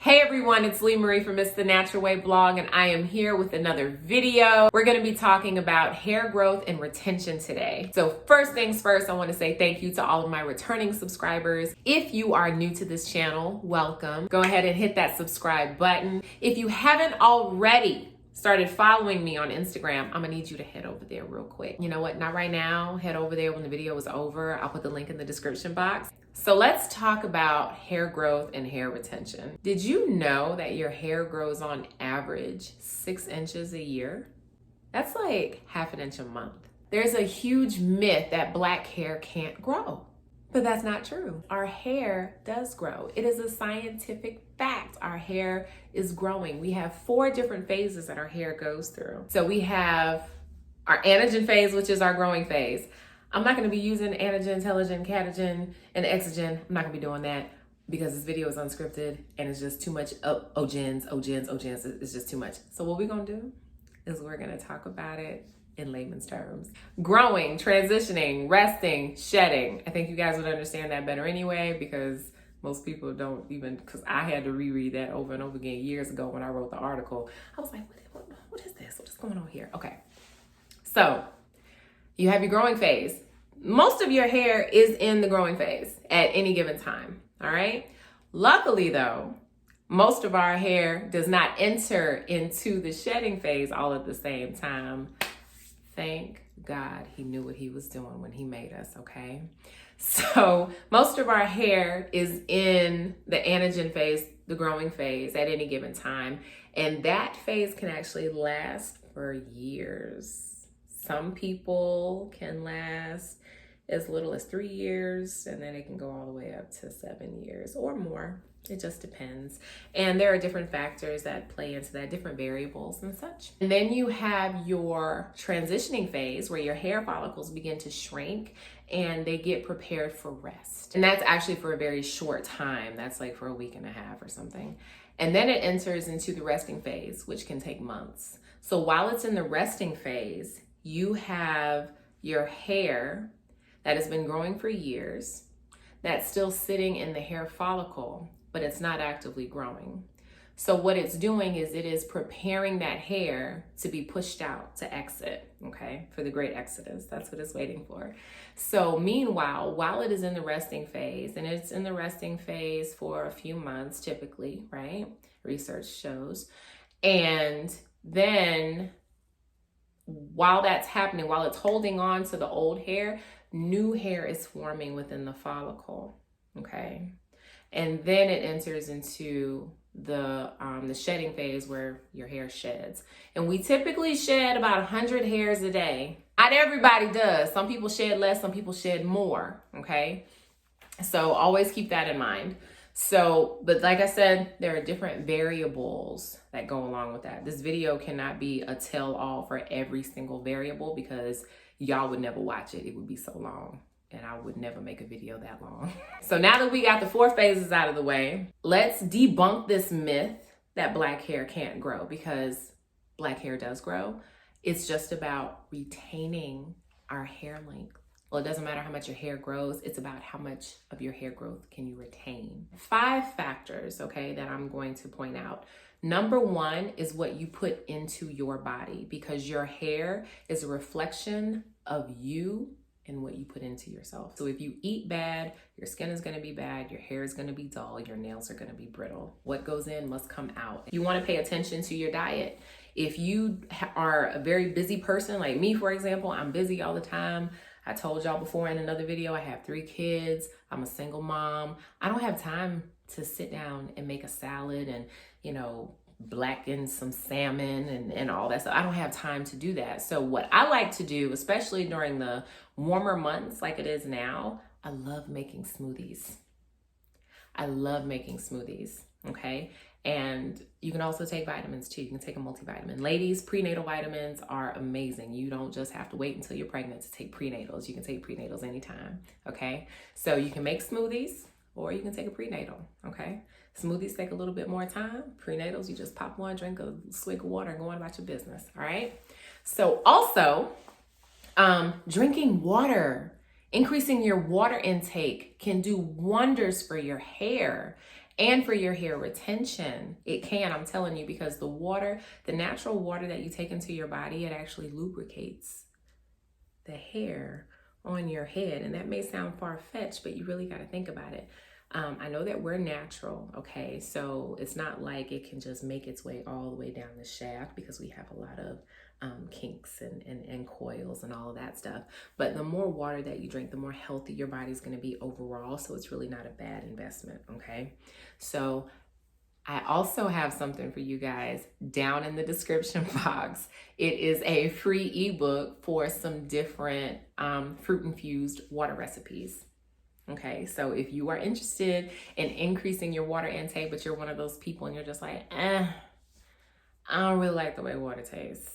Hey everyone, it's Lee Marie from It's the Natural Way blog, and I am here with another video. We're going to be talking about hair growth and retention today. So first things first, I want to say thank you to all of my returning subscribers. If you are new to this channel, welcome. Go ahead and hit that subscribe button. If you haven't already started following me on Instagram, I'm gonna need you to head over there real quick. You know what, not right now, head over there when the video is over. I'll put the link in the description box. So let's talk about hair growth and hair retention. Did you know that your hair grows on average 6 inches a year? That's like half an inch a month. There's a huge myth that black hair can't grow. But that's not true. Our hair does grow. It is a scientific fact. Our hair is growing. We have 4 different phases that our hair goes through. So we have our anagen phase, which is our growing phase. I'm not gonna be using anagen, telogen, catagen, and exogen. I'm not gonna be doing that because this video is unscripted and it's just too much ogens. It's just too much. So what we're gonna do is we're gonna talk about it in layman's terms. Growing, transitioning, resting, shedding. I think you guys would understand that better anyway, because most people don't even, because I had to reread that over and over again years ago when I wrote the article. I was like, what is this? What is going on here? Okay. So you have your growing phase. Most of your hair is in the growing phase at any given time. All right. Luckily though, most of our hair does not enter into the shedding phase all at the same time. Thank God he knew what he was doing when he made us, okay? So most of our hair is in the anagen phase, the growing phase at any given time. And that phase can actually last for years. Some people can last as little as 3 years, and then it can go all the way up to 7 years or more. It just depends. And there are different factors that play into that, different variables and such. And then you have your transitioning phase where your hair follicles begin to shrink and they get prepared for rest. And that's actually for a very short time. That's like for a week and a half or something. And then it enters into the resting phase, which can take months. So while it's in the resting phase, you have your hair that has been growing for years that's still sitting in the hair follicle, but it's not actively growing. So what it's doing is it is preparing that hair to be pushed out, to exit, okay, for the great exodus. That's what it's waiting for. So meanwhile, while it is in the resting phase, and it's in the resting phase for a few months typically, right? Research shows. And then while that's happening, while it's holding on to the old hair, new hair is forming within the follicle, okay? And then it enters into the shedding phase where your hair sheds. And we typically shed about 100 hairs a day. Not everybody does. Some people shed less, some people shed more, okay? So always keep that in mind. So, but like I said, there are different variables that go along with that. This video cannot be a tell-all for every single variable because y'all would never watch it. It would be so long. And I would never make a video that long. So now that we got the 4 phases out of the way, let's debunk this myth that black hair can't grow, because black hair does grow. It's just about retaining our hair length. Well, it doesn't matter how much your hair grows. It's about how much of your hair growth can you retain. 5 factors, okay, that I'm going to point out. Number 1 is what you put into your body, because your hair is a reflection of you and what you put into yourself. So if you eat bad, your skin is gonna be bad, your hair is gonna be dull, your nails are gonna be brittle. What goes in must come out. You wanna pay attention to your diet. If you are a very busy person, like me, for example, I'm busy all the time. I told y'all before in another video, I have 3 kids, I'm a single mom. I don't have time to sit down and make a salad and, you know, blacken some salmon and all that stuff. I don't have time to do that. So what I like to do, especially during the warmer months like it is now, I love making smoothies. I love making smoothies, okay? And you can also take vitamins too. You can take a multivitamin. Ladies, prenatal vitamins are amazing. You don't just have to wait until you're pregnant to take prenatals. You can take prenatals anytime, okay? So you can make smoothies or you can take a prenatal, okay? Smoothies take a little bit more time. Prenatals, you just pop one, drink a swig of water and go on about your business, all right? So also, drinking water, increasing your water intake can do wonders for your hair. And for your hair retention, it can, I'm telling you, because the water, the natural water that you take into your body, it actually lubricates the hair on your head. And that may sound far-fetched, but you really got to think about it. I know that we're natural, okay? So it's not like it can just make its way all the way down the shaft, because we have a lot of kinks and coils and all of that stuff. But the more water that you drink, the more healthy your body's going to be overall. So it's really not a bad investment, okay? So I also have something for you guys down in the description box. It is a free ebook for some different fruit-infused water recipes. Okay, so if you are interested in increasing your water intake, but you're one of those people and you're just like, I don't really like the way water tastes,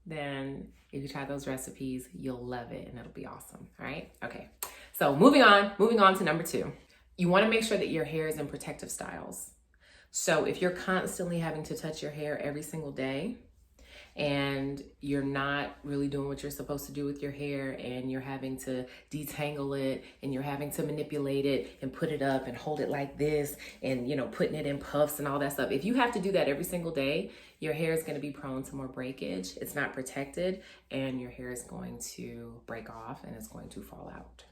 then if you try those recipes, you'll love it and it'll be awesome. All right, okay. So moving on to number 2. You want to make sure that your hair is in protective styles. So if you're constantly having to touch your hair every single day, and you're not really doing what you're supposed to do with your hair, and you're having to detangle it, and you're having to manipulate it and put it up and hold it like this, and putting it in puffs and all that stuff. If you have to do that every single day, your hair is going to be prone to more breakage. It's not protected, and your hair is going to break off and it's going to fall out.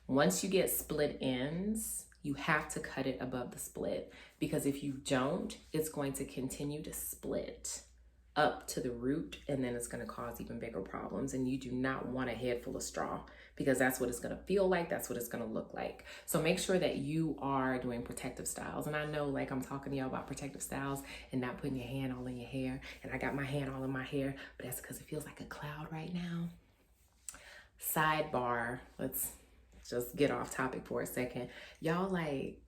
Once you get split ends, you have to cut it above the split, because if you don't, it's going to continue to split up to the root, and then it's going to cause even bigger problems. And you do not want a head full of straw, because that's what it's going to feel like. That's what it's going to look like. So make sure that you are doing protective styles. And I know, like, I'm talking to y'all about protective styles and not putting your hand all in your hair. And I got my hand all in my hair, but that's because it feels like a cloud right now. Sidebar, let's just get off topic for a second. Y'all, like,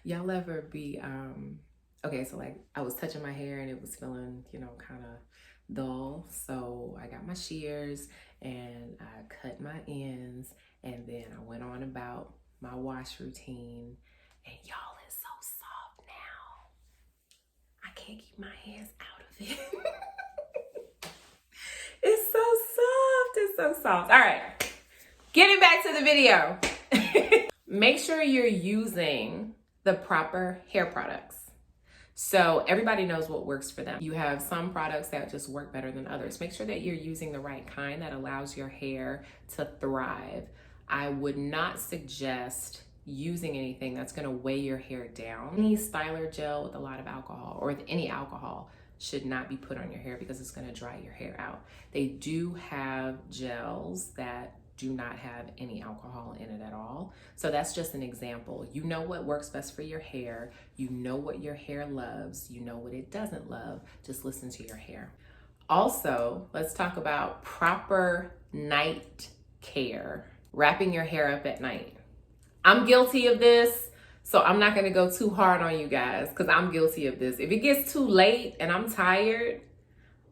y'all ever be, okay, so like I was touching my hair and it was feeling, kind of dull. So I got my shears and I cut my ends, and then I went on about my wash routine. And y'all, it's so soft now. I can't keep my hands out of it. It's so soft. It's so soft. All right, getting back to the video. Make sure you're using the proper hair products. So everybody knows what works for them. You have some products that just work better than others. Make sure that you're using the right kind that allows your hair to thrive. I would not suggest using anything that's going to weigh your hair down. Any styler gel with a lot of alcohol, or with any alcohol, should not be put on your hair, because it's going to dry your hair out. They do have gels that do not have any alcohol in it at all. So that's just an example. You know what works best for your hair. You know what your hair loves. You know what it doesn't love. Just listen to your hair. Also, let's talk about proper night care. Wrapping your hair up at night. I'm guilty of this, so I'm not going to go too hard on you guys, because I'm guilty of this. If it gets too late and I'm tired,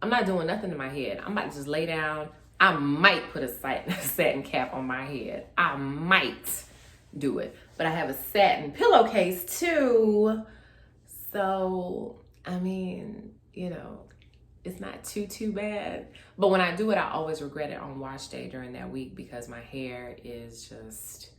I'm not doing nothing to my head. I'm about to just lay down. I might put a satin cap on my head. I might do it. But I have a satin pillowcase too. So, I mean, it's not too bad. But when I do it, I always regret it on wash day during that week, because my hair is just,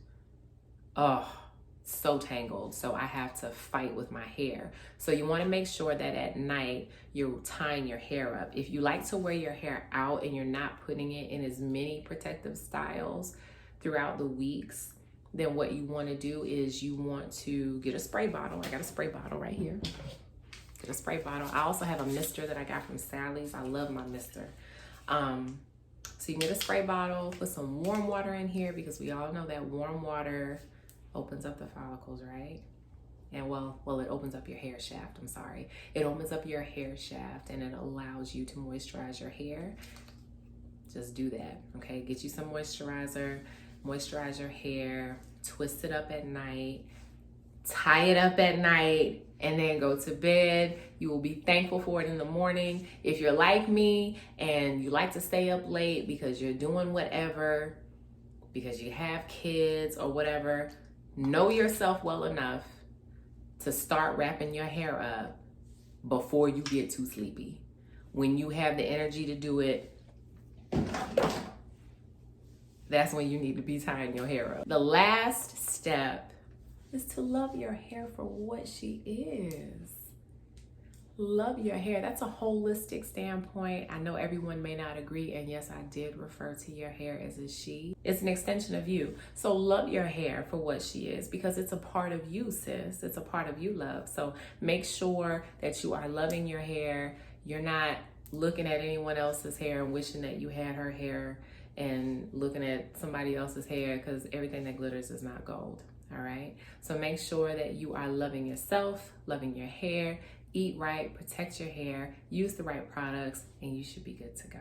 so tangled. So I have to fight with my hair. So you want to make sure that at night you're tying your hair up. If you like to wear your hair out and you're not putting it in as many protective styles throughout the weeks, then what you want to do is you want to get a spray bottle. I got a spray bottle right here. Get a spray bottle. I also have a mister that I got from Sally's. I love my mister. So you can get a spray bottle, put some warm water in here, because we all know that warm water opens up the follicles, right? And well, it opens up your hair shaft. I'm sorry. It opens up your hair shaft and it allows you to moisturize your hair. Just do that, okay? Get you some moisturizer, moisturize your hair, twist it up at night, tie it up at night, and then go to bed. You will be thankful for it in the morning. If you're like me and you like to stay up late because you're doing whatever, because you have kids or whatever, know yourself well enough to start wrapping your hair up before you get too sleepy. When you have the energy to do it, that's when you need to be tying your hair up. The last step is to love your hair for what she is. Love your hair. That's a holistic standpoint. I know everyone may not agree, and yes, I did refer to your hair as a she. It's an extension of you. So love your hair for what she is, because it's a part of you, sis. It's a part of you, love. So make sure that you are loving your hair. You're not looking at anyone else's hair and wishing that you had her hair and looking at somebody else's hair, because everything that glitters is not gold. All right. So make sure that you are loving yourself, loving your hair. Eat right, protect your hair, use the right products, and you should be good to go.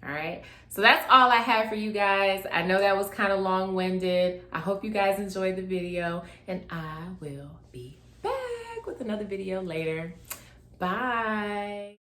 All right, so that's all I have for you guys. I know that was kind of long-winded. I hope you guys enjoyed the video, and I will be back with another video later. Bye.